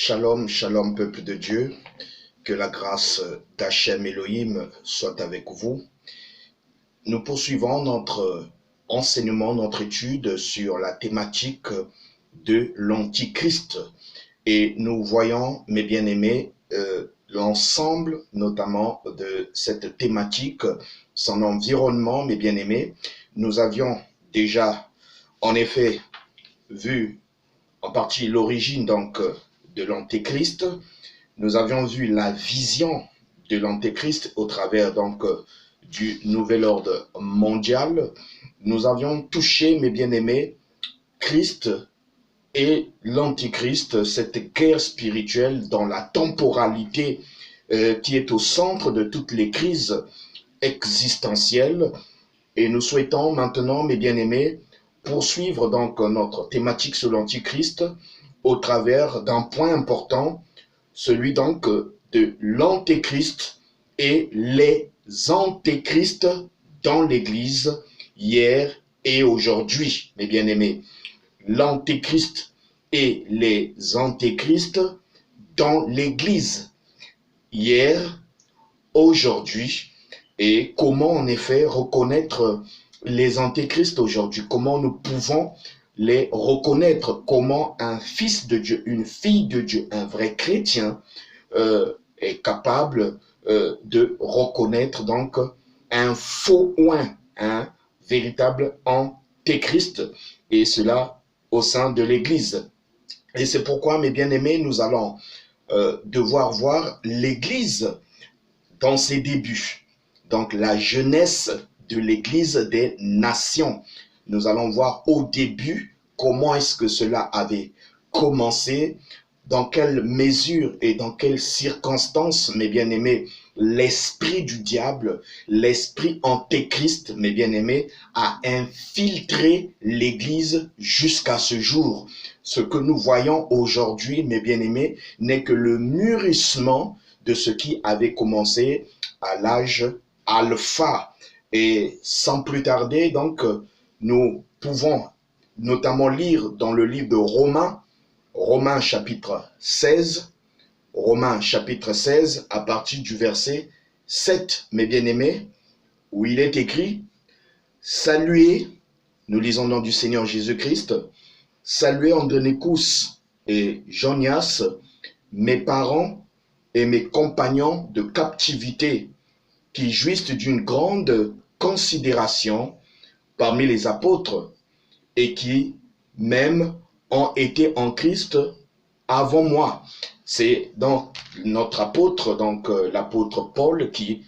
Shalom, shalom peuple de Dieu, que la grâce d'Hachem Elohim soit avec vous. Nous poursuivons notre enseignement, notre étude sur la thématique de l'Antichrist. Et nous voyons, mes bien-aimés, l'ensemble notamment de cette thématique, son environnement, mes bien-aimés. Nous avions déjà, en effet, vu en partie l'origine de l'Antéchrist. Nous avions vu la vision de l'Antéchrist au travers du nouvel ordre mondial. Nous avions touché, mes bien-aimés, Christ et l'Antichrist, cette guerre spirituelle dans la temporalité qui est au centre de toutes les crises existentielles. Et nous souhaitons maintenant, mes bien-aimés, poursuivre notre thématique sur l'Antichrist au travers d'un point important, celui de l'Antéchrist et les antéchrists dans l'Église hier et aujourd'hui, mes bien-aimés. L'Antéchrist et les antéchrists dans l'Église hier, aujourd'hui, et comment en effet reconnaître les antéchrists aujourd'hui, comment nous pouvons les reconnaître, comment un fils de Dieu, une fille de Dieu, un vrai chrétien est capable de reconnaître un faux ou un véritable antéchrist, et cela au sein de l'Église. Et c'est pourquoi, mes bien-aimés, nous allons devoir voir l'Église dans ses débuts, donc la jeunesse de l'Église des nations. Nous allons voir au début comment est-ce que cela avait commencé, dans quelle mesure et dans quelles circonstances, mes bien-aimés, l'esprit du diable, l'esprit antéchrist, mes bien-aimés, a infiltré l'Église jusqu'à ce jour. Ce que nous voyons aujourd'hui, mes bien-aimés, n'est que le mûrissement de ce qui avait commencé à l'âge alpha. Et sans plus tarder, nous pouvons notamment lire dans le livre de Romains chapitre 16, à partir du verset 7, mes bien-aimés, où il est écrit « Saluez », nous lisons le nom du Seigneur Jésus-Christ, « Saluez Andronicus et Jonias, mes parents et mes compagnons de captivité, qui jouissent d'une grande considération parmi les apôtres et qui même ont été en Christ avant moi. » C'est donc notre apôtre, l'apôtre Paul, qui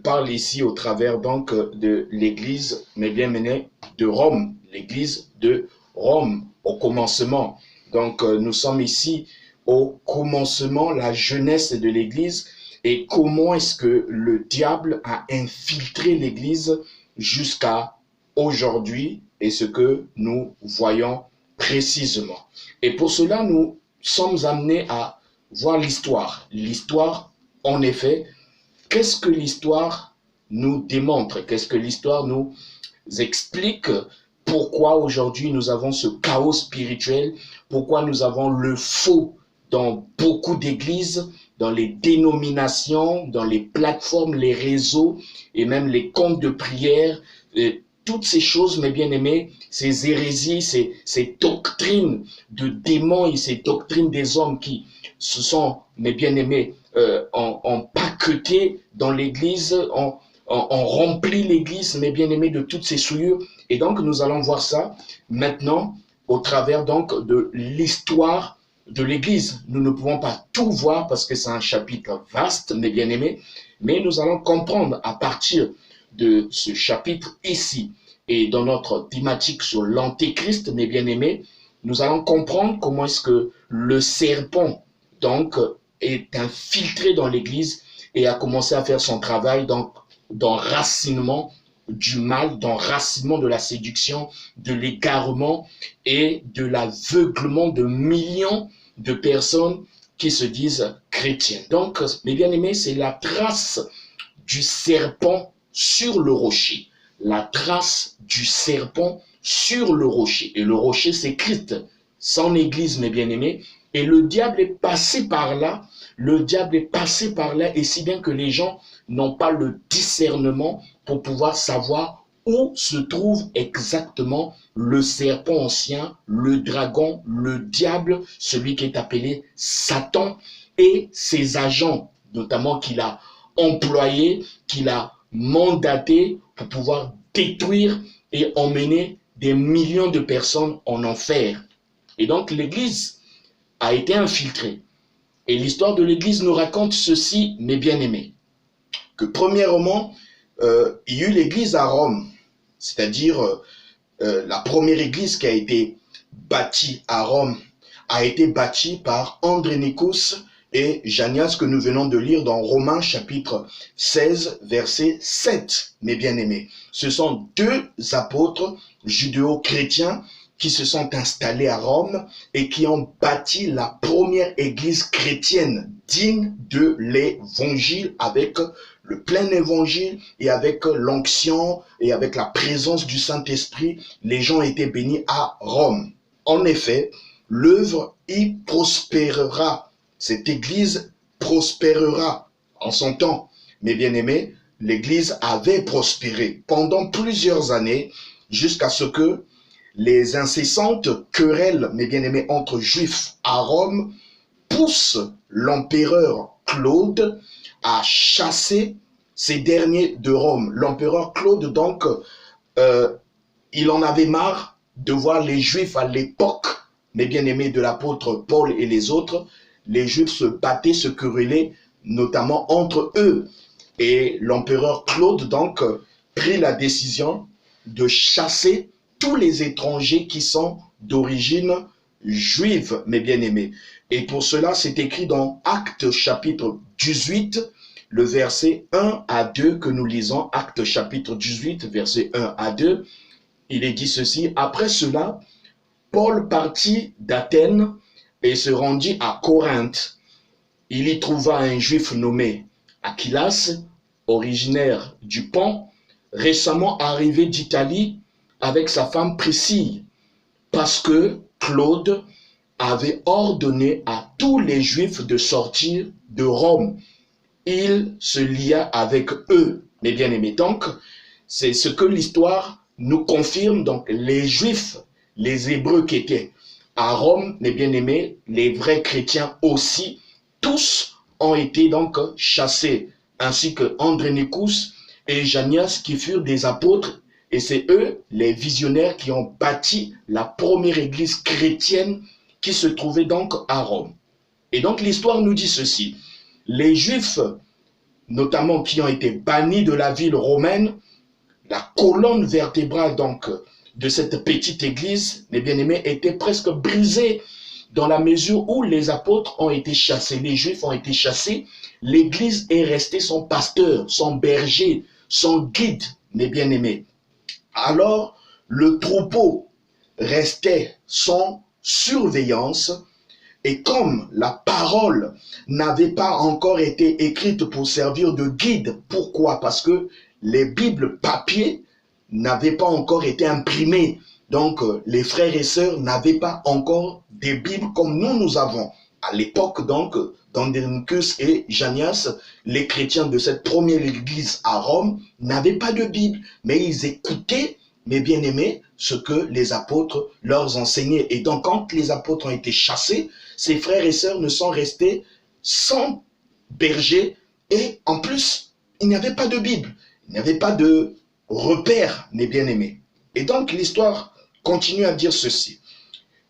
parle ici au travers de l'Église, mais bien menée de Rome, l'Église de Rome, au commencement. Nous sommes ici au commencement, la jeunesse de l'Église, et comment est-ce que le diable a infiltré l'Église jusqu'à aujourd'hui, et ce que nous voyons précisément. Et pour cela, nous sommes amenés à voir l'histoire. L'histoire, en effet, qu'est-ce que l'histoire nous démontre? Qu'est-ce que l'histoire nous explique? Pourquoi aujourd'hui nous avons ce chaos spirituel? Pourquoi nous avons le faux dans beaucoup d'églises, dans les dénominations, dans les plateformes, les réseaux et même les comptes de prière? Toutes ces choses, mes bien-aimés, ces hérésies, ces doctrines de démons et ces doctrines des hommes qui se sont, mes bien-aimés, empaquetés dans l'église, ont rempli l'église, mes bien-aimés, de toutes ces souillures. Et donc, nous allons voir ça maintenant au travers de l'histoire de l'église. Nous ne pouvons pas tout voir parce que c'est un chapitre vaste, mes bien-aimés, mais nous allons comprendre à partir de ce chapitre ici et dans notre thématique sur l'Antéchrist, mes bien-aimés, nous allons comprendre comment est-ce que le serpent est infiltré dans l'Église et a commencé à faire son travail d'enracinement du mal, d'enracinement de la séduction, de l'égarement et de l'aveuglement de millions de personnes qui se disent chrétiennes. Donc, mes bien-aimés, c'est la trace du serpent sur le rocher. La trace du serpent sur le rocher. Et le rocher, c'est Christ. Son Église, mes bien-aimés. Et le diable est passé par là, et si bien que les gens n'ont pas le discernement pour pouvoir savoir où se trouve exactement le serpent ancien, le dragon, le diable, celui qui est appelé Satan, et ses agents, notamment qu'il a employés, qu'il a mandatés pour pouvoir détruire et emmener des millions de personnes en enfer. Et donc l'Église a été infiltrée. Et l'histoire de l'Église nous raconte ceci, mes bien-aimés, que premièrement, il y a eu l'Église à Rome, c'est-à-dire la première Église qui a été bâtie à Rome a été bâtie par Andronicus et Janias, que nous venons de lire dans Romains chapitre 16, verset 7, mes bien-aimés. Ce sont deux apôtres judéo-chrétiens qui se sont installés à Rome et qui ont bâti la première église chrétienne digne de l'évangile, avec le plein évangile et avec l'onction et avec la présence du Saint-Esprit. Les gens étaient bénis à Rome. En effet, l'œuvre y prospérera. Cette église prospérera en son temps. Mes bien-aimés, l'église avait prospéré pendant plusieurs années jusqu'à ce que les incessantes querelles, mes bien-aimés, entre juifs à Rome poussent l'empereur Claude à chasser ces derniers de Rome. L'empereur Claude, donc, il en avait marre de voir les juifs à l'époque, mes bien-aimés, de l'apôtre Paul et les autres. Les juifs se battaient, se querellaient, notamment entre eux. Et l'empereur Claude, donc, prit la décision de chasser tous les étrangers qui sont d'origine juive, mes bien-aimés. Et pour cela, c'est écrit dans Actes chapitre 18, le verset 1 à 2 que nous lisons. Actes chapitre 18, verset 1 à 2. Il est dit ceci: après cela, Paul partit d'Athènes et se rendit à Corinthe. Il y trouva un juif nommé Aquilas, originaire du Pont, récemment arrivé d'Italie avec sa femme Priscille, parce que Claude avait ordonné à tous les Juifs de sortir de Rome. Il se lia avec eux, mes bien-aimés. Donc, c'est ce que l'histoire nous confirme. Donc, les Juifs, les Hébreux qui étaient à Rome, mes bien-aimés, les vrais chrétiens aussi, tous ont été donc chassés, ainsi que Andronicus et Janias, qui furent des apôtres. Et c'est eux, les visionnaires, qui ont bâti la première église chrétienne qui se trouvait donc à Rome. Et donc l'histoire nous dit ceci: les Juifs, notamment qui ont été bannis de la ville romaine, la colonne vertébrale donc de cette petite église, mes bien-aimés, était presque brisée, dans la mesure où les apôtres ont été chassés, les Juifs ont été chassés. L'église est restée son pasteur, son berger, son guide, mes bien-aimés. Alors, le troupeau restait sans surveillance, et comme la parole n'avait pas encore été écrite pour servir de guide, pourquoi? Parce que les Bibles papier n'avaient pas encore été imprimées. Donc, les frères et sœurs n'avaient pas encore des Bibles comme nous avons. À l'époque, donc, d'Andronicus et Janias, les chrétiens de cette première église à Rome n'avaient pas de Bible, mais ils écoutaient, mes bien-aimés, ce que les apôtres leur enseignaient. Et donc, quand les apôtres ont été chassés, ces frères et sœurs ne sont restés sans berger, et en plus, il n'y avait pas de Bible, il n'y avait pas de repère, mes bien-aimés. Et donc, l'histoire continue à dire ceci: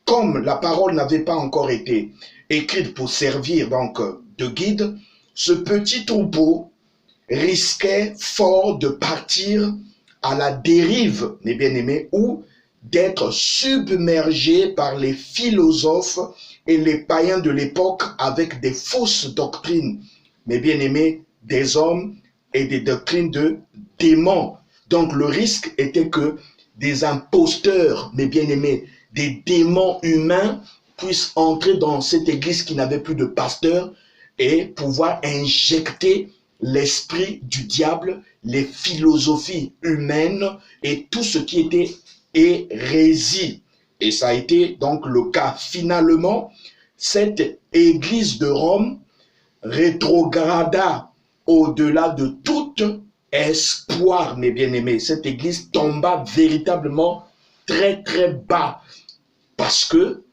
comme la parole n'avait pas encore été écrite pour servir donc de guide, ce petit troupeau risquait fort de partir à la dérive, mes bien-aimés, ou d'être submergé par les philosophes et les païens de l'époque avec des fausses doctrines, mes bien-aimés, des hommes et des doctrines de démons. Donc le risque était que des imposteurs, mes bien-aimés, des démons humains puissent entrer dans cette église qui n'avait plus de pasteur et pouvoir injecter l'esprit du diable, les philosophies humaines et tout ce qui était hérésie. Et ça a été donc le cas. Finalement, cette église de Rome rétrograda au-delà de tout espoir, mes bien-aimés. Cette église tomba véritablement très très bas parce que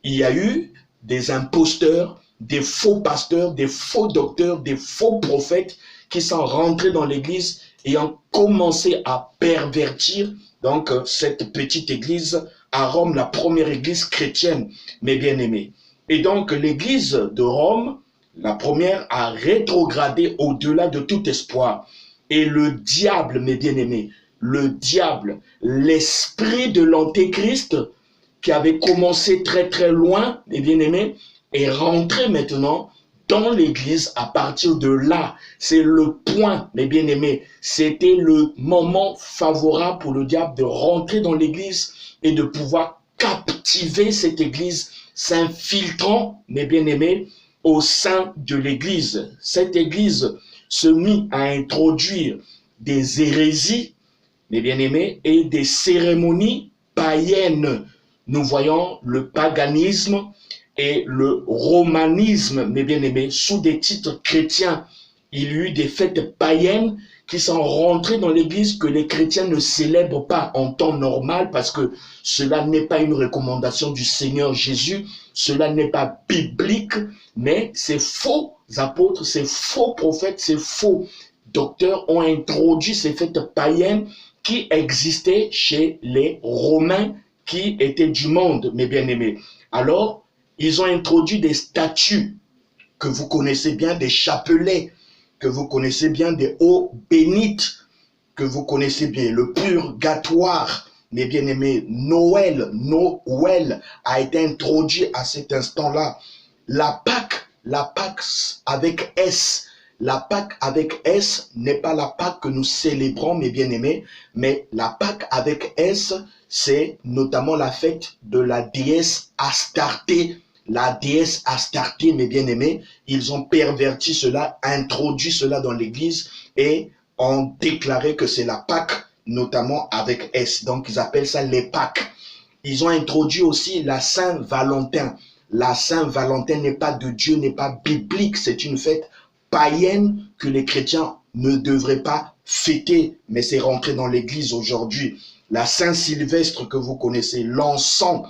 il y a eu des imposteurs, des faux pasteurs, des faux docteurs, des faux prophètes qui sont rentrés dans l'église et ont commencé à pervertir donc cette petite église à Rome, la première église chrétienne, mes bien-aimés. Et donc l'église de Rome, la première, a rétrogradé au-delà de tout espoir. Et le diable, mes bien-aimés, le diable, l'esprit de l'antéchrist qui avait commencé très très loin, mes bien-aimés, est rentré maintenant dans l'église. À partir de là, c'est le point, mes bien-aimés, c'était le moment favorable pour le diable de rentrer dans l'église et de pouvoir captiver cette église, s'infiltrant, mes bien-aimés, au sein de l'église. Cette église se mit à introduire des hérésies, mes bien-aimés, et des cérémonies païennes. Nous voyons le paganisme et le romanisme, mes bien-aimés, sous des titres chrétiens. Il y a eu des fêtes païennes qui sont rentrées dans l'église que les chrétiens ne célèbrent pas en temps normal parce que cela n'est pas une recommandation du Seigneur Jésus, cela n'est pas biblique, mais ces faux apôtres, ces faux prophètes, ces faux docteurs ont introduit ces fêtes païennes qui existaient chez les Romains qui étaient du monde, mes bien-aimés. Alors, ils ont introduit des statues que vous connaissez bien, des chapelets, que vous connaissez bien, des eaux bénites, que vous connaissez bien, le purgatoire, mes bien-aimés, Noël a été introduit à cet instant-là. La Pâque avec S, la Pâque avec S n'est pas la Pâque que nous célébrons, mes bien-aimés, mais la Pâque avec S, c'est notamment la fête de la déesse Astarté. La déesse Astarté, mes bien-aimés, ils ont perverti cela, introduit cela dans l'église et ont déclaré que c'est la Pâque, notamment avec S. Donc, ils appellent ça les Pâques. Ils ont introduit aussi la Saint-Valentin. La Saint-Valentin n'est pas de Dieu, n'est pas biblique. C'est une fête païenne que les chrétiens ne devraient pas fêter, mais c'est rentré dans l'église aujourd'hui. La Saint-Sylvestre que vous connaissez, l'encens,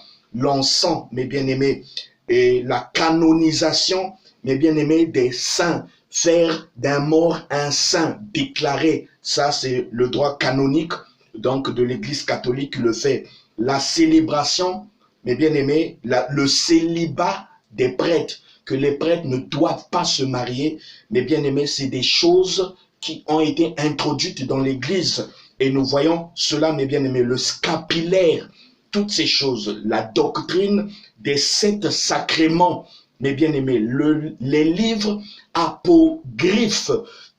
mes bien-aimés, et la canonisation, mes bien-aimés, des saints, faire d'un mort un saint, déclarer, ça c'est le droit canonique donc de l'église catholique qui le fait. La célébration, mes bien-aimés, le célibat des prêtres, que les prêtres ne doivent pas se marier, mes bien-aimés, c'est des choses qui ont été introduites dans l'église et nous voyons cela, mes bien-aimés, le scapulaire, toutes ces choses, la doctrine des 7 sacrements, mes bien-aimés, les livres apocryphes,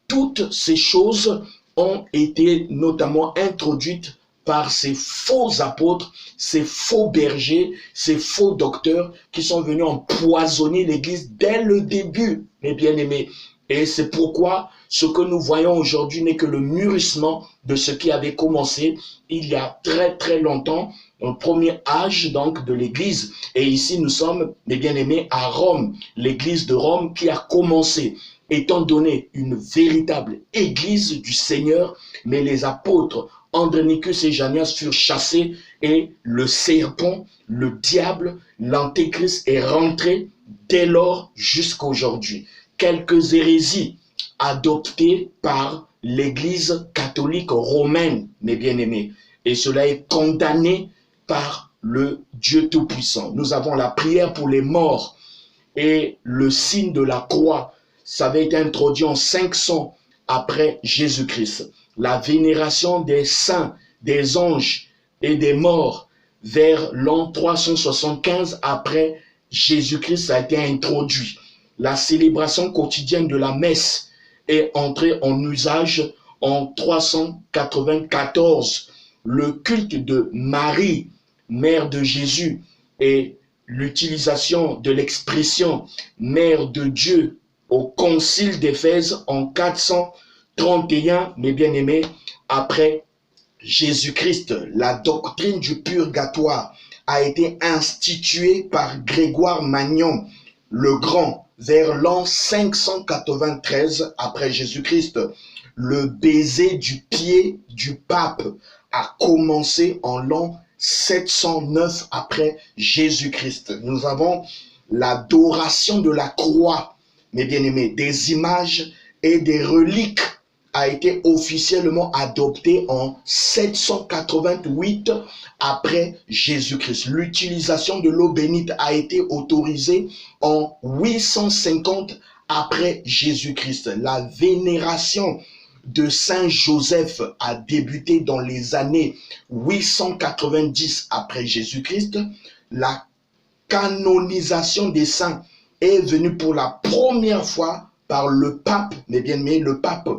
toutes ces choses ont été notamment introduites par ces faux apôtres, ces faux bergers, ces faux docteurs qui sont venus empoisonner l'église dès le début, mes bien-aimés. Et c'est pourquoi ce que nous voyons aujourd'hui n'est que le mûrissement de ce qui avait commencé il y a très très longtemps, au premier âge donc de l'église. Et ici nous sommes, mes bien-aimés, à Rome, l'église de Rome qui a commencé, étant donné une véritable église du Seigneur, mais les apôtres Andronicus et Janias furent chassés et le serpent, le diable, l'antéchrist est rentré dès lors jusqu'à aujourd'hui. Quelques hérésies adoptées par l'église catholique romaine, mes bien-aimés, et cela est condamné par le Dieu Tout-Puissant. Nous avons la prière pour les morts et le signe de la croix. Ça avait été introduit en 500 après Jésus-Christ. La vénération des saints, des anges et des morts vers l'an 375 après Jésus-Christ a été introduit. La célébration quotidienne de la messe est entrée en usage en 394. Le culte de Marie, mère de Jésus, et l'utilisation de l'expression mère de Dieu au concile d'Éphèse en 431, mes bien-aimés, après Jésus-Christ. La doctrine du purgatoire a été instituée par Grégoire Magnon le Grand, vers l'an 593 après Jésus-Christ. Le baiser du pied du pape a commencé en l'an 709 après Jésus-Christ. Nous avons l'adoration de la croix, mes bien-aimés, des images et des reliques a été officiellement adoptée en 788 après Jésus-Christ. L'utilisation de l'eau bénite a été autorisée en 850 après Jésus-Christ. La vénération de Saint Joseph a débuté dans les années 890 après Jésus-Christ. La canonisation des saints est venue pour la première fois par le pape, mes bien-aimés, le pape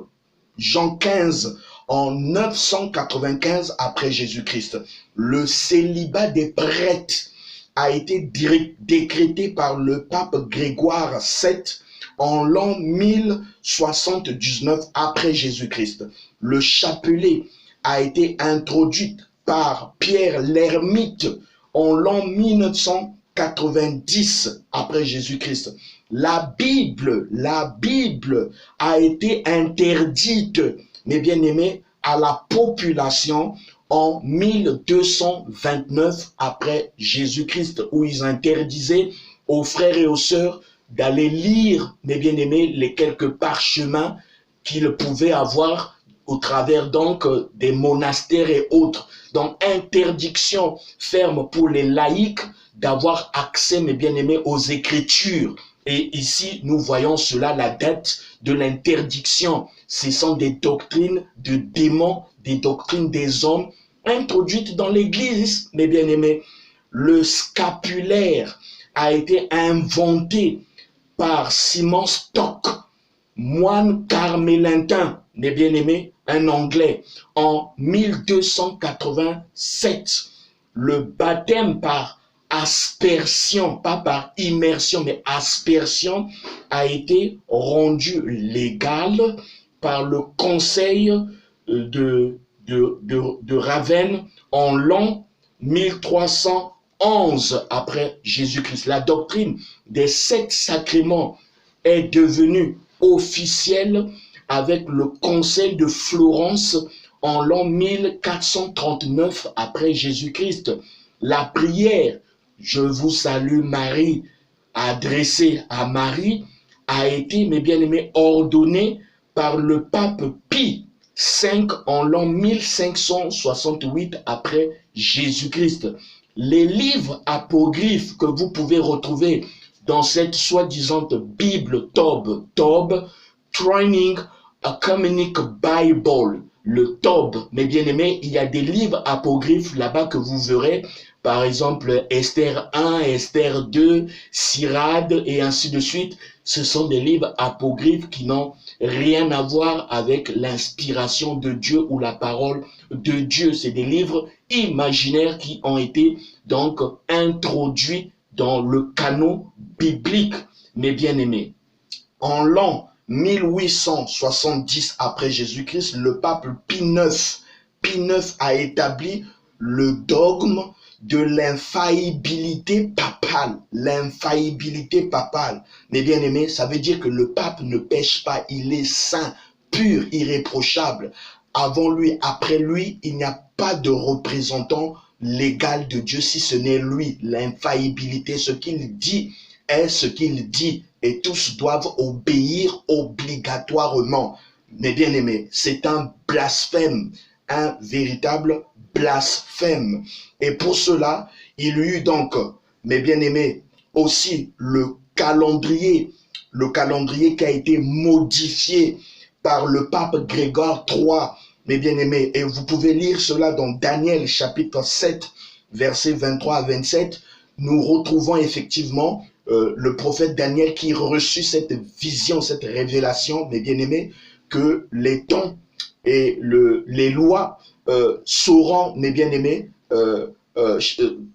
Jean XV en 995 après Jésus-Christ. Le célibat des prêtres a été décrété par le pape Grégoire VII en l'an 1079 après Jésus-Christ. Le chapelet a été introduit par Pierre l'Ermite en l'an 1990 après Jésus-Christ. La Bible a été interdite, mes bien-aimés, à la population en 1229 après Jésus-Christ, où ils interdisaient aux frères et aux sœurs d'aller lire, mes bien-aimés, les quelques parchemins qu'ils pouvaient avoir au travers donc des monastères et autres. Donc interdiction ferme pour les laïcs d'avoir accès, mes bien-aimés, aux Écritures. Et ici, nous voyons cela, la date de l'interdiction. Ce sont des doctrines de démons, des doctrines des hommes introduites dans l'Église, mes bien-aimés. Le scapulaire a été inventé par Simon Stock, moine carmélitain, mes bien-aimés, un Anglais, en 1287. Le baptême par aspersion, pas par immersion, mais aspersion, a été rendu légal par le conseil de Ravenne en l'an 1311 après Jésus-Christ. La doctrine des 7 sacrements est devenue officielle avec le conseil de Florence en l'an 1439 après Jésus-Christ. La prière « Je vous salue Marie » adressée à Marie a été, mes bien-aimés, ordonnée par le pape Pie V en l'an 1568 après Jésus-Christ. Les livres apocryphes que vous pouvez retrouver dans cette soi-disant Bible Tob, Training Ecumenic Bible, le Tob, mes bien-aimés, il y a des livres apocryphes là-bas que vous verrez, par exemple Esther 1, Esther 2, Sirade et ainsi de suite. Ce sont des livres apocryphes qui n'ont rien à voir avec l'inspiration de Dieu ou la parole de Dieu. C'est des livres imaginaires qui ont été donc introduits dans le canon biblique, mes bien-aimés. En l'an 1870 après Jésus-Christ, le pape Pie IX a établi le dogme de l'infaillibilité papale. L'infaillibilité papale, mes bien-aimés, ça veut dire que le pape ne pêche pas, il est saint, pur, irréprochable. Avant lui, après lui, il n'y a pas de représentant légal de Dieu si ce n'est lui. L'infaillibilité, ce qu'il dit est ce qu'il dit et tous doivent obéir obligatoirement. Mes bien-aimés, c'est un blasphème, un véritable blasphème. Et pour cela, il y eut donc, mes bien-aimés, aussi le calendrier qui a été modifié par le pape Grégoire III, mes bien-aimés. Et vous pouvez lire cela dans Daniel chapitre 7, versets 23 à 27. Nous retrouvons effectivement le prophète Daniel qui reçut cette vision, cette révélation, mes bien-aimés, que les temps et les lois seront, mes bien-aimés,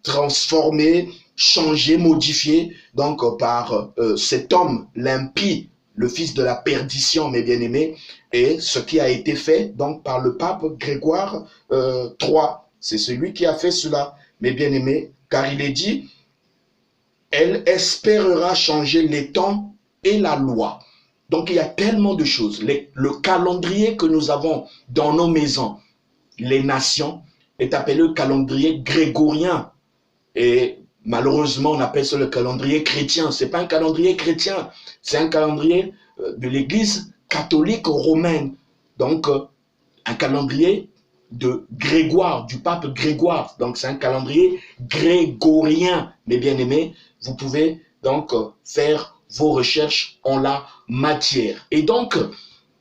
transformés, changés, modifiés, donc par cet homme, l'impie, le fils de la perdition, mes bien-aimés, et ce qui a été fait donc par le pape Grégoire III. C'est celui qui a fait cela, mes bien-aimés, car il est dit elle espérera changer les temps et la loi. Donc il y a tellement de choses. Le calendrier que nous avons dans nos maisons, les nations, est appelé le calendrier grégorien. Et malheureusement, on appelle ça le calendrier chrétien. Ce n'est pas un calendrier chrétien, c'est un calendrier de l'Église catholique romaine. Donc, un calendrier de Grégoire, du pape Grégoire. Donc, c'est un calendrier grégorien. Mes bien-aimés, vous pouvez donc faire vos recherches en la matière. Et donc,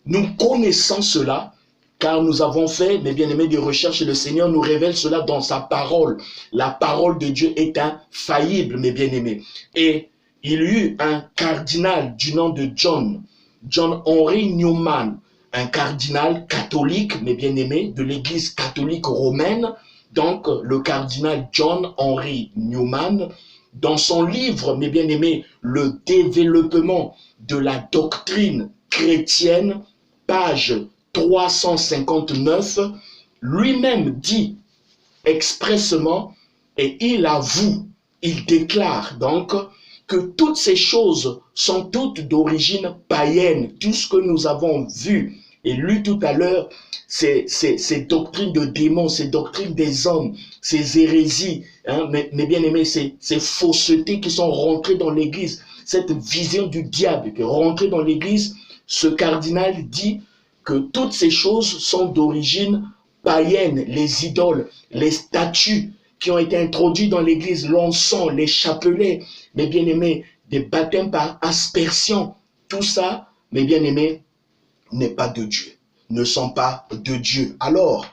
nous connaissons cela, car nous avons fait, mes bien-aimés, des recherches et le Seigneur nous révèle cela dans sa parole. La parole de Dieu est infaillible, mes bien-aimés. Et il y eut un cardinal du nom de John Henry Newman, un cardinal catholique, mes bien-aimés, de l'Église catholique romaine. Donc, le cardinal John Henry Newman, dans son livre, mes bien-aimés, Le développement de la doctrine chrétienne, page 359, lui-même dit expressement, et il avoue, il déclare donc que toutes ces choses sont toutes d'origine païenne. Tout ce que nous avons vu et lu tout à l'heure, ces doctrines de démons, ces doctrines des hommes, ces hérésies, hein, mes bien-aimés, ces faussetés qui sont rentrées dans l'Église, cette vision du diable qui est rentrée dans l'Église, ce cardinal dit que toutes ces choses sont d'origine païenne, les idoles, les statues qui ont été introduits dans l'église, l'encens, les chapelets, mes bien-aimés, des baptêmes par aspersion, tout ça, mes bien-aimés, n'est pas de Dieu, ne sont pas de Dieu. Alors,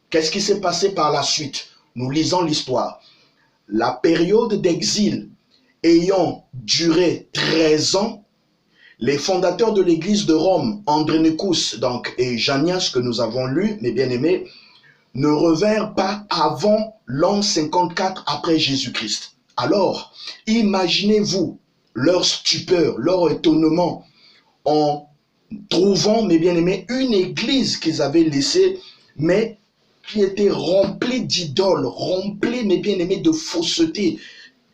qu'est-ce qui s'est passé par la suite? Nous lisons l'histoire. La période d'exil ayant duré 13 ans, les fondateurs de l'église de Rome, Andronicus donc, et Janias, que nous avons lu, mes bien-aimés, ne revinrent pas avant l'an 54 après Jésus-Christ. Alors, imaginez-vous leur stupeur, leur étonnement en trouvant, mes bien-aimés, une église qu'ils avaient laissée, mais qui était remplie d'idoles, remplie, mes bien-aimés, de fausseté.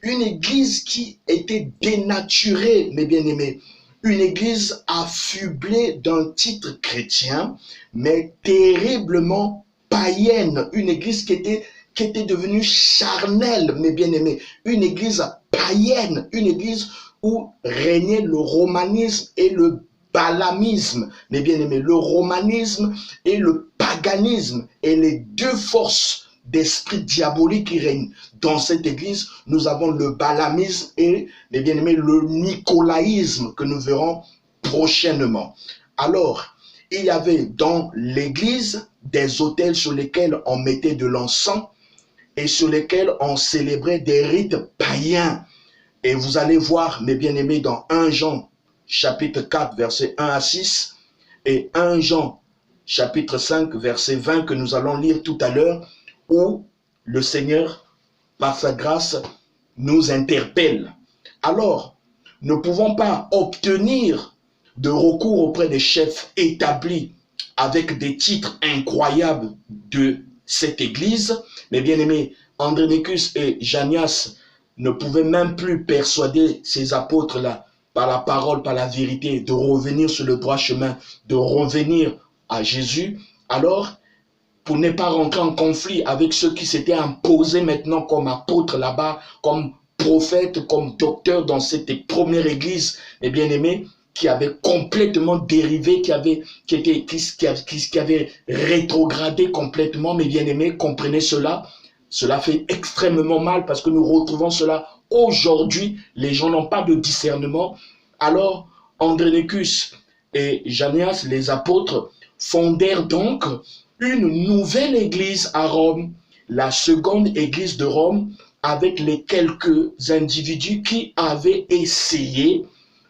Une église qui était dénaturée, mes bien-aimés. Une église affublée d'un titre chrétien, mais terriblement païenne. Une église qui était devenue charnelle, mes bien-aimés. Une église païenne, une église où régnait le romanisme et le balamisme, mes bien-aimés. Le romanisme et le paganisme, et les deux forces d'esprit diabolique qui règne dans cette église. Nous avons le balamisme et, mes bien-aimés, le nicolaïsme que nous verrons prochainement. Alors, il y avait dans l'église des autels sur lesquels on mettait de l'encens et sur lesquels on célébrait des rites païens. Et vous allez voir, mes bien-aimés, dans 1 Jean chapitre 4, versets 1 à 6 et 1 Jean chapitre 5, verset 20 que nous allons lire tout à l'heure, où le Seigneur, par sa grâce, nous interpelle. Alors, ne pouvons pas obtenir de recours auprès des chefs établis avec des titres incroyables de cette église. Mais bien aimés, Andronicus et Janias ne pouvaient même plus persuader ces apôtres-là par la parole, par la vérité, de revenir sur le droit chemin, de revenir à Jésus. Alors, pour ne pas rentrer en conflit avec ceux qui s'étaient imposés maintenant comme apôtres là-bas, comme prophètes, comme docteurs dans cette première église, mes bien-aimés, qui avait complètement dérivé, qui avait rétrogradé complètement, mes bien-aimés, comprenez cela. Cela fait extrêmement mal parce que nous retrouvons cela aujourd'hui. Les gens n'ont pas de discernement. Alors, Andronicus et Janias, les apôtres, fondèrent donc une nouvelle église à Rome, la seconde église de Rome, avec les quelques individus qui avaient essayé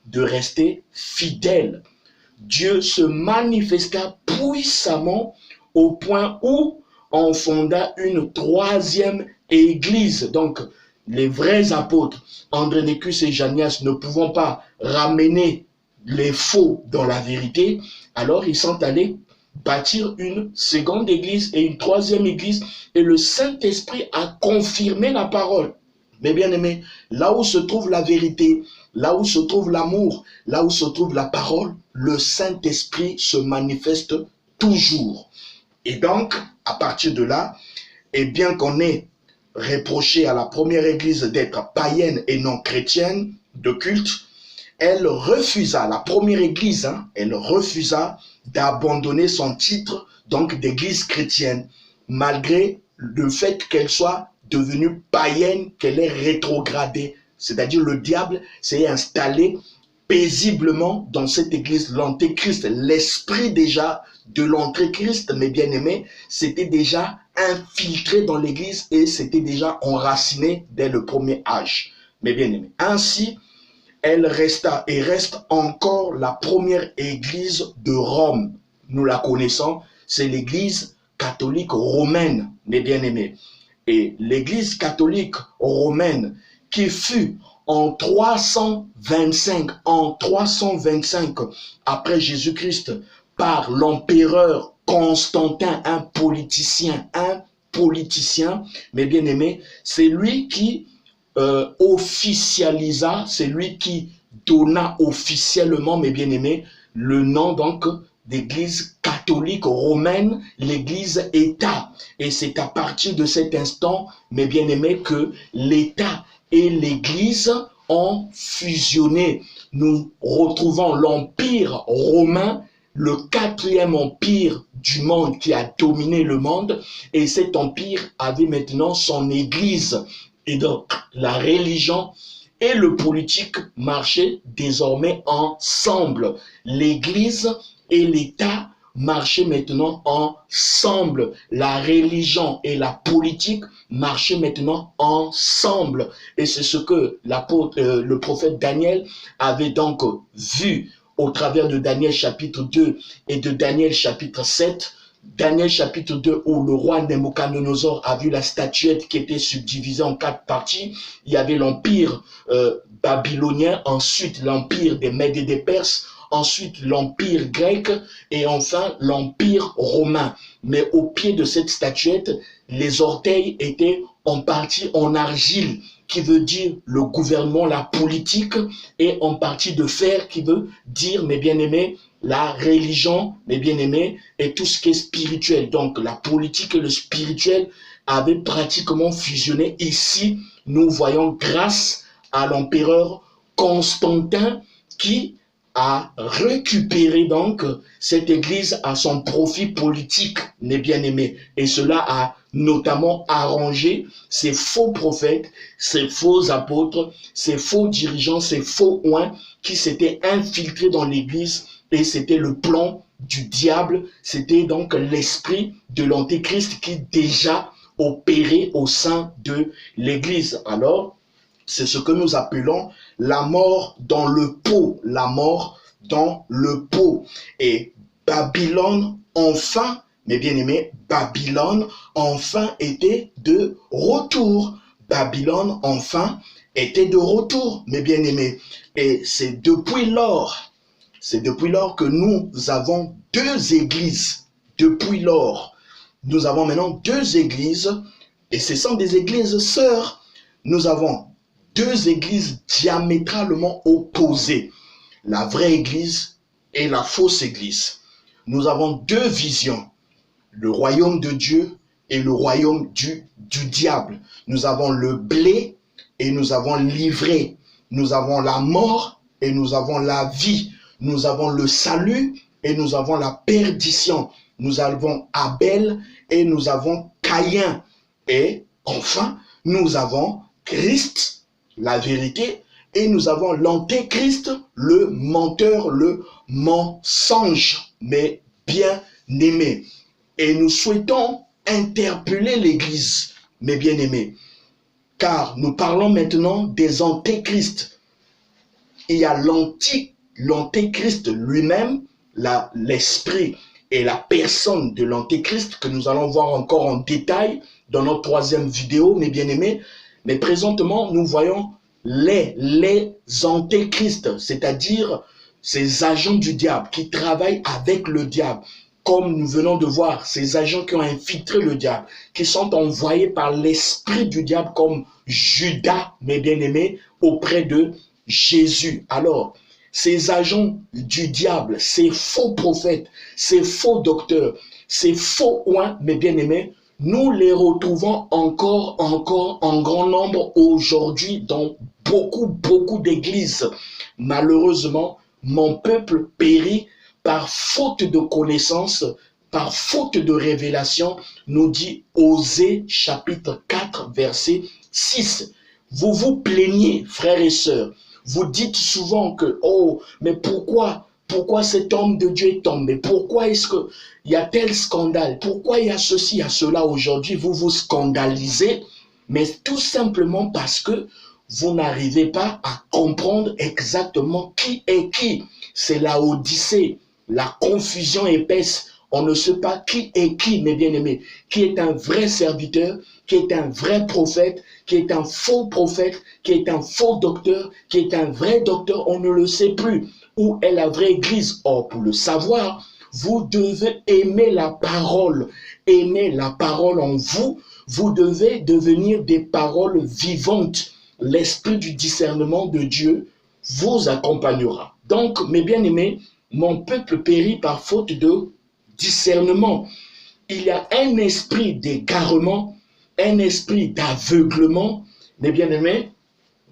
de rester fidèles. Dieu se manifesta puissamment au point où on fonda une troisième église. Donc, les vrais apôtres, Andronicus et Janias, ne pouvant pas ramener les faux dans la vérité, alors ils sont allés bâtir une seconde église et une troisième église, et le Saint-Esprit a confirmé la parole. Mes bien-aimés, là où se trouve la vérité, là où se trouve l'amour, là où se trouve la parole, le Saint-Esprit se manifeste toujours. Et donc, à partir de là, et bien qu'on ait reproché à la première église d'être païenne et non chrétienne de culte, elle refusa, la première église, elle refusa d'abandonner son titre donc d'église chrétienne, malgré le fait qu'elle soit devenue païenne, qu'elle est rétrogradée. C'est-à-dire le diable s'est installé paisiblement dans cette église, l'antéchrist, l'esprit déjà de l'antéchrist, mes bien-aimés, c'était déjà infiltré dans l'église et c'était déjà enraciné dès le premier âge, mes bien-aimés. Ainsi, elle resta et reste encore la première église de Rome. Nous la connaissons, c'est l'église catholique romaine, mes bien-aimés. Et l'église catholique romaine qui fut en 325 après Jésus-Christ par l'empereur Constantin, un politicien, mes bien-aimés, c'est lui qui officialisa, c'est lui qui donna officiellement, mes bien-aimés, le nom donc d'église catholique romaine, l'église État. Et c'est à partir de cet instant, mes bien-aimés, que l'État et l'église ont fusionné. Nous retrouvons l'empire romain, le quatrième empire du monde qui a dominé le monde, et cet empire avait maintenant son église. Et donc, la religion et le politique marchaient désormais ensemble. L'Église et l'État marchaient maintenant ensemble. La religion et la politique marchaient maintenant ensemble. Et c'est ce que le prophète Daniel avait donc vu au travers de Daniel chapitre 2 et de Daniel chapitre 7. Daniel chapitre 2 où le roi Nabuchodonosor a vu la statuette qui était subdivisée en 4 parties. Il y avait l'empire babylonien, ensuite l'empire des Mèdes et des Perses, ensuite l'empire grec et enfin l'empire romain. Mais au pied de cette statuette, les orteils étaient en partie en argile, qui veut dire le gouvernement, la politique, et en partie de fer, qui veut dire, mes bien-aimés, la religion, mes bien-aimés, et tout ce qui est spirituel. Donc la politique et le spirituel avaient pratiquement fusionné. Ici, nous voyons grâce à l'empereur Constantin qui a récupéré donc cette église à son profit politique, mes bien-aimés. Et cela a notamment arrangé ces faux prophètes, ces faux apôtres, ces faux dirigeants, ces faux oints qui s'étaient infiltrés dans l'église. Et c'était le plan du diable, c'était donc l'esprit de l'antéchrist qui déjà opérait au sein de l'église. Alors, c'est ce que nous appelons la mort dans le pot, la mort dans le pot. Et Babylone, enfin, mes bien-aimés, Babylone, enfin, était de retour. Babylone, enfin, était de retour, mes bien-aimés. Et c'est depuis lors que nous avons deux églises. Depuis lors, nous avons maintenant deux églises, et ce sont des églises sœurs. Nous avons deux églises diamétralement opposées, la vraie église et la fausse église. Nous avons deux visions, le royaume de Dieu et le royaume du diable. Nous avons le blé et nous avons l'ivraie. Nous avons la mort et nous avons la vie. Nous avons le salut et nous avons la perdition. Nous avons Abel et nous avons Caïn. Et enfin, nous avons Christ, la vérité, et nous avons l'antéchrist, le menteur, le mensonge, mais bien aimé. Et nous souhaitons interpeller l'Église, mes bien-aimés, car nous parlons maintenant des antéchrists. Il y a l'antéchrist lui-même, l'esprit et la personne de l'antéchrist que nous allons voir encore en détail dans notre troisième vidéo, mes bien-aimés. Mais présentement, nous voyons les antéchrists, c'est-à-dire ces agents du diable qui travaillent avec le diable, comme nous venons de voir, ces agents qui ont infiltré le diable, qui sont envoyés par l'esprit du diable comme Judas, mes bien-aimés, auprès de Jésus. Alors, ces agents du diable, ces faux prophètes, ces faux docteurs, ces faux oins, mes bien-aimés, nous les retrouvons encore en grand nombre aujourd'hui dans beaucoup d'églises. Malheureusement, mon peuple périt par faute de connaissance, par faute de révélation, nous dit Osée chapitre 4 verset 6. Vous vous plaignez, frères et sœurs. Vous dites souvent que, oh, mais pourquoi cet homme de Dieu est tombé? Pourquoi est-ce qu'il y a tel scandale? Pourquoi il y a ceci, il y a cela aujourd'hui? Vous vous scandalisez, mais tout simplement parce que vous n'arrivez pas à comprendre exactement qui est qui. C'est la Odyssée, la confusion épaisse. On ne sait pas qui est qui, mes bien-aimés. Qui est un vrai serviteur, qui est un vrai prophète, qui est un faux prophète, qui est un faux docteur, qui est un vrai docteur, on ne le sait plus. Où est la vraie église? Or, pour le savoir, vous devez aimer la parole en vous. Vous devez devenir des paroles vivantes. L'esprit du discernement de Dieu vous accompagnera. Donc, mes bien-aimés, mon peuple périt par faute de discernement. Il y a un esprit d'égarement, un esprit d'aveuglement, mes bien-aimés,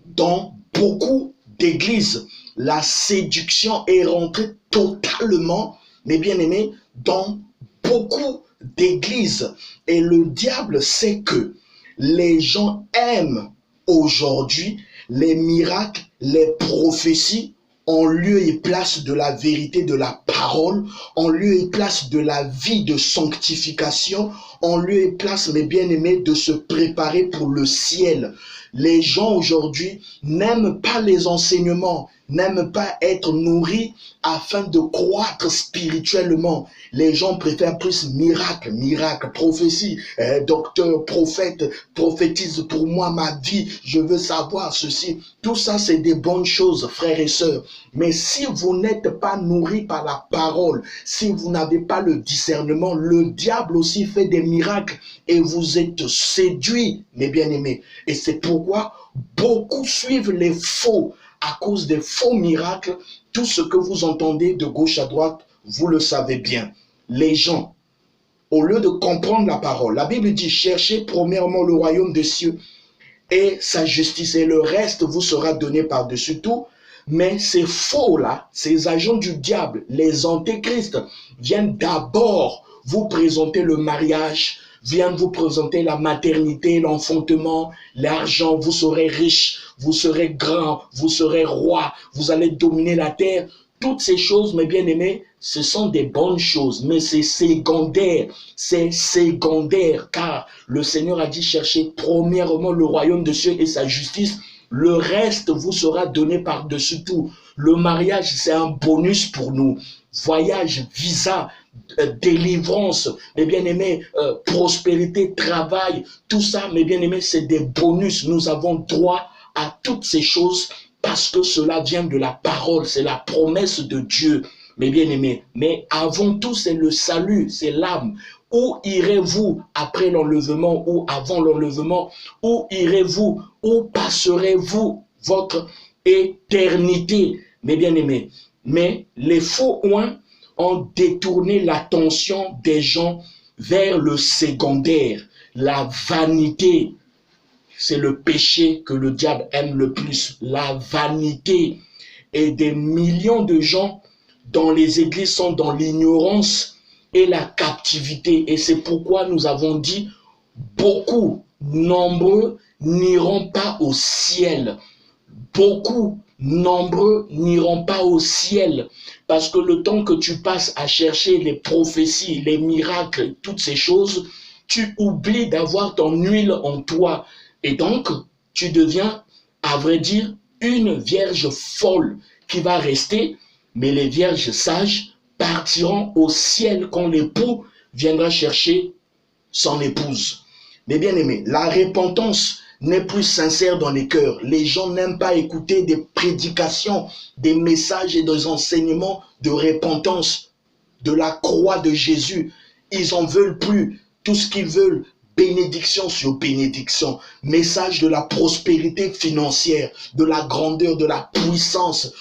dans beaucoup d'églises. La séduction est rentrée totalement, mes bien-aimés, dans beaucoup d'églises. Et le diable sait que les gens aiment aujourd'hui les miracles, les prophéties, en lieu et place de la vérité de la parole, en lieu et place de la vie de sanctification, en lieu et place, mes bien-aimés, de se préparer pour le ciel. Les gens aujourd'hui n'aiment pas les enseignements, n'aiment pas être nourris afin de croître spirituellement. Les gens préfèrent plus miracle, prophétie, docteur, prophète, prophétise pour moi ma vie, je veux savoir ceci. Tout ça, c'est des bonnes choses, frères et sœurs. Mais si vous n'êtes pas nourris par la parole, si vous n'avez pas le discernement, le diable aussi fait des miracles et vous êtes séduits, mes bien-aimés. Et c'est pourquoi beaucoup suivent les faux à cause des faux miracles. Tout ce que vous entendez de gauche à droite, vous le savez bien. Les gens, au lieu de comprendre la parole, la Bible dit, cherchez premièrement le royaume des cieux et sa justice, et le reste vous sera donné par-dessus tout. Mais ces faux-là, ces agents du diable, les antéchrists, viennent d'abord vous présenter le mariage, viennent vous présenter la maternité, l'enfantement, l'argent, vous serez riche, vous serez grand, vous serez roi, vous allez dominer la terre. Toutes ces choses, mes bien-aimés, ce sont des bonnes choses, mais c'est secondaire, car le Seigneur a dit chercher premièrement le royaume de Dieu et sa justice, le reste vous sera donné par-dessus tout. Le mariage, c'est un bonus pour nous. Voyage, visa, délivrance, mes bien-aimés, prospérité, travail, tout ça, mes bien-aimés, c'est des bonus. Nous avons droit à toutes ces choses parce que cela vient de la parole, c'est la promesse de Dieu, mes bien-aimés. Mais avant tout, c'est le salut, c'est l'âme. Où irez-vous après l'enlèvement ou avant l'enlèvement? Où irez-vous? Où passerez-vous votre éternité, mes bien-aimés? Mais les faux oins ont détourné l'attention des gens vers le secondaire, la vanité. C'est le péché que le diable aime le plus, la vanité. Et des millions de gens dans les églises sont dans l'ignorance et la captivité. Et c'est pourquoi nous avons dit, beaucoup, nombreux, n'iront pas au ciel. Beaucoup, nombreux, n'iront pas au ciel. Parce que le temps que tu passes à chercher les prophéties, les miracles, toutes ces choses, tu oublies d'avoir ton huile en toi. Et donc, tu deviens, à vrai dire, une vierge folle qui va rester, mais les vierges sages partiront au ciel quand l'époux viendra chercher son épouse. Mais bien aimés, la repentance n'est plus sincère dans les cœurs. Les gens n'aiment pas écouter des prédications, des messages et des enseignements de repentance. de la croix de Jésus. Ils n'en veulent plus. Tout ce qu'ils veulent, bénédiction sur bénédiction. Message de la prospérité financière, de la grandeur, de la puissance,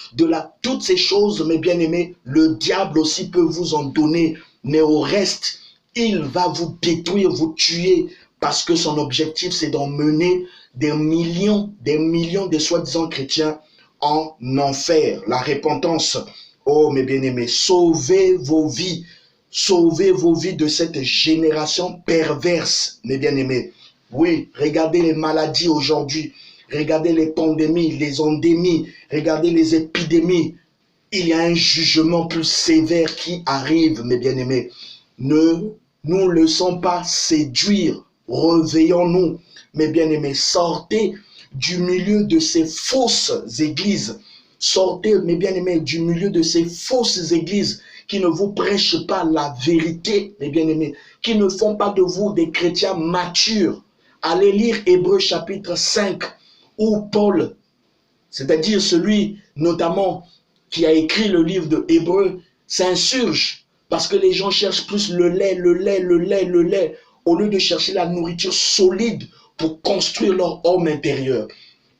toutes ces choses, mes bien-aimés, le diable aussi peut vous en donner. Mais au reste, il va vous détruire, vous tuer, parce que son objectif, c'est d'emmener des millions de soi-disant chrétiens en enfer. La repentance, oh mes bien-aimés, sauvez vos vies de cette génération perverse, mes bien-aimés. Oui, regardez les maladies aujourd'hui, regardez les pandémies, les endémies, regardez les épidémies. Il y a un jugement plus sévère qui arrive, mes bien-aimés. Ne nous laissons pas séduire, réveillons-nous, mes bien-aimés, sortez du milieu de ces fausses églises. Sortez, mes bien-aimés, du milieu de ces fausses églises qui ne vous prêchent pas la vérité, mes bien-aimés, qui ne font pas de vous des chrétiens matures. Allez lire Hébreux chapitre 5, où Paul, c'est-à-dire celui notamment qui a écrit le livre de Hébreux, s'insurge parce que les gens cherchent plus le lait, au lieu de chercher la nourriture solide pour construire leur homme intérieur.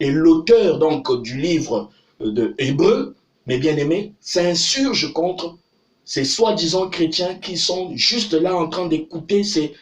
Et l'auteur donc du livre de Hébreux, mes bien-aimés, s'insurge contre ces soi-disant chrétiens qui sont juste là en train d'écouter ces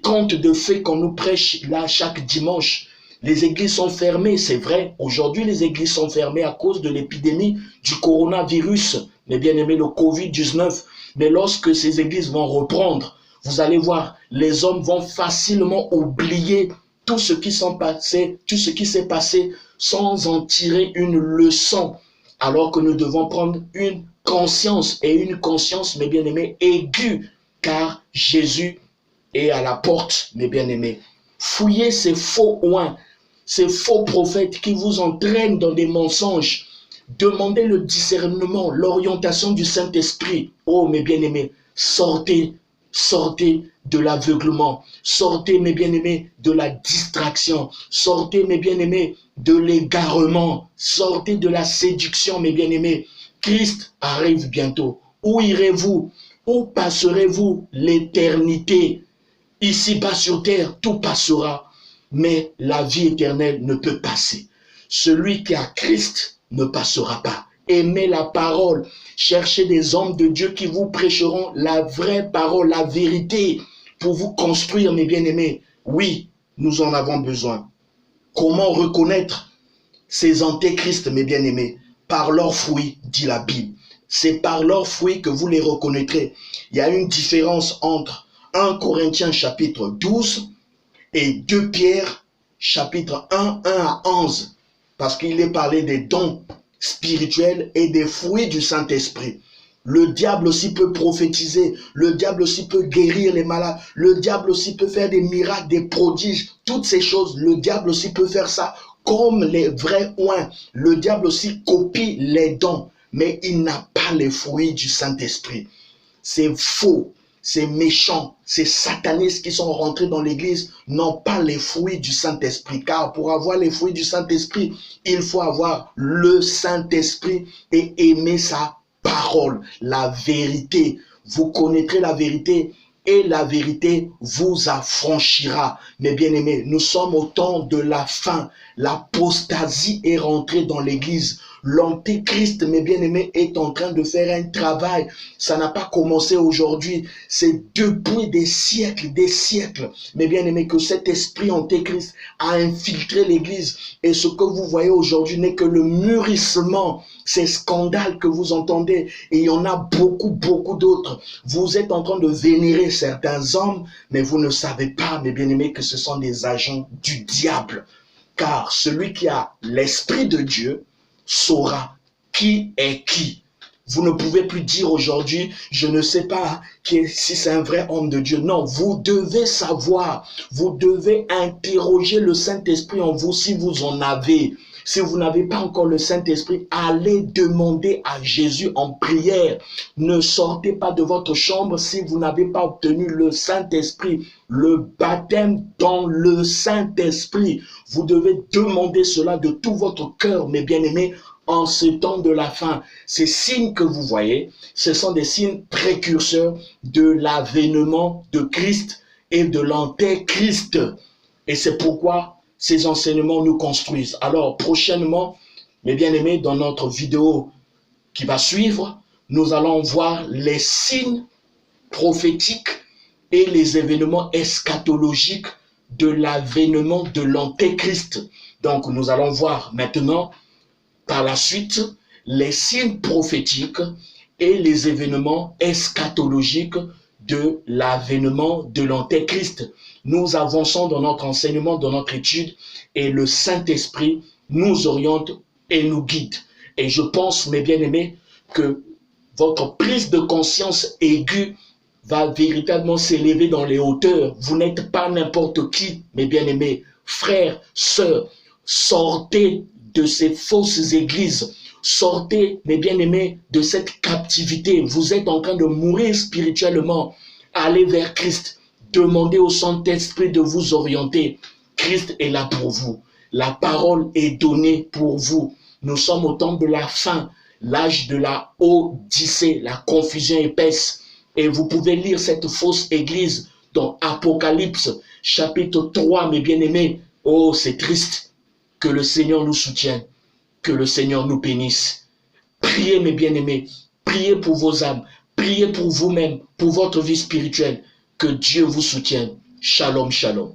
contes de fées qu'on nous prêche là chaque dimanche. Les églises sont fermées, c'est vrai. Aujourd'hui, les églises sont fermées à cause de l'épidémie du coronavirus, mes bien-aimés, le Covid-19. Mais lorsque ces églises vont reprendre, vous allez voir, les hommes vont facilement oublier tout ce qui s'est passé sans en tirer une leçon. Alors que nous devons prendre une conscience, mes bien-aimés, aiguë, car Jésus est à la porte, mes bien-aimés. Fouillez ces faux oins, ces faux prophètes qui vous entraînent dans des mensonges. Demandez le discernement, l'orientation du Saint-Esprit. Oh, mes bien-aimés, sortez de l'aveuglement. Sortez, mes bien-aimés, de la distraction. Sortez, mes bien-aimés, de l'égarement. Sortez de la séduction, mes bien-aimés. Christ arrive bientôt. Où irez-vous? Où passerez-vous l'éternité? Ici-bas sur terre, tout passera. Mais la vie éternelle ne peut passer. Celui qui a Christ ne passera pas. Aimez la parole. Cherchez des hommes de Dieu qui vous prêcheront la vraie parole, la vérité, pour vous construire, mes bien-aimés. Oui, nous en avons besoin. Comment reconnaître ces antéchrists, mes bien-aimés? Par leurs fruits, dit la Bible. C'est par leurs fruits que vous les reconnaîtrez. Il y a une différence entre 1 Corinthiens chapitre 12 et 2 Pierre chapitre 1 à 11. Parce qu'il est parlé des dons spirituels et des fruits du Saint-Esprit. Le diable aussi peut prophétiser, le diable aussi peut guérir les malades, le diable aussi peut faire des miracles, des prodiges, toutes ces choses, le diable aussi peut faire ça comme les vrais oins. Le diable aussi copie les dons, mais il n'a pas les fruits du Saint-Esprit. C'est faux, c'est méchant, ces satanistes qui sont rentrés dans l'église n'ont pas les fruits du Saint-Esprit. Car pour avoir les fruits du Saint-Esprit, il faut avoir le Saint-Esprit et aimer sa parole, la vérité. Vous connaîtrez la vérité et la vérité vous affranchira. Mes bien-aimés, nous sommes au temps de la fin. L'apostasie est rentrée dans l'église. L'antéchrist, mes bien-aimés, est en train de faire un travail. Ça n'a pas commencé aujourd'hui. C'est depuis des siècles, mes bien-aimés, que cet esprit antéchrist a infiltré l'église. Et ce que vous voyez aujourd'hui n'est que le mûrissement. Ces scandales que vous entendez, et il y en a beaucoup d'autres. Vous êtes en train de vénérer certains hommes, mais vous ne savez pas, mes bien-aimés, que ce sont des agents du diable. Car celui qui a l'Esprit de Dieu saura qui est qui. Vous ne pouvez plus dire aujourd'hui, je ne sais pas si c'est un vrai homme de Dieu. Non, vous devez savoir, vous devez interroger le Saint-Esprit en vous si vous en avez. Si vous n'avez pas encore le Saint-Esprit, allez demander à Jésus en prière. Ne sortez pas de votre chambre si vous n'avez pas obtenu le Saint-Esprit, le baptême dans le Saint-Esprit. Vous devez demander cela de tout votre cœur, mes bien-aimés, en ce temps de la fin. Ces signes que vous voyez, ce sont des signes précurseurs de l'avènement de Christ et de l'antéchrist. Et c'est pourquoi ces enseignements nous construisent. Alors, prochainement, mes bien-aimés, dans notre vidéo qui va suivre, nous allons voir les signes prophétiques et les événements eschatologiques de l'avènement de l'antéchrist. Donc, nous allons voir maintenant, par la suite, les signes prophétiques et les événements eschatologiques de l'avènement de l'antéchrist. Nous avançons dans notre enseignement, dans notre étude, et le Saint-Esprit nous oriente et nous guide. Et je pense, mes bien-aimés, que votre prise de conscience aiguë va véritablement s'élever dans les hauteurs. Vous n'êtes pas n'importe qui, mes bien-aimés, frères, sœurs. Sortez de ces fausses églises. Sortez, mes bien-aimés, de cette captivité. Vous êtes en train de mourir spirituellement. Allez vers Christ. Demandez au Saint-Esprit de vous orienter. Christ est là pour vous. La parole est donnée pour vous. Nous sommes au temps de la fin, l'âge de la Odyssée, la confusion épaisse. Et vous pouvez lire cette fausse église dans Apocalypse, chapitre 3, mes bien-aimés. Oh, c'est triste. Que le Seigneur nous soutienne. Que le Seigneur nous bénisse. Priez, mes bien-aimés. Priez pour vos âmes. Priez pour vous-même, pour votre vie spirituelle. Que Dieu vous soutienne. Shalom, shalom.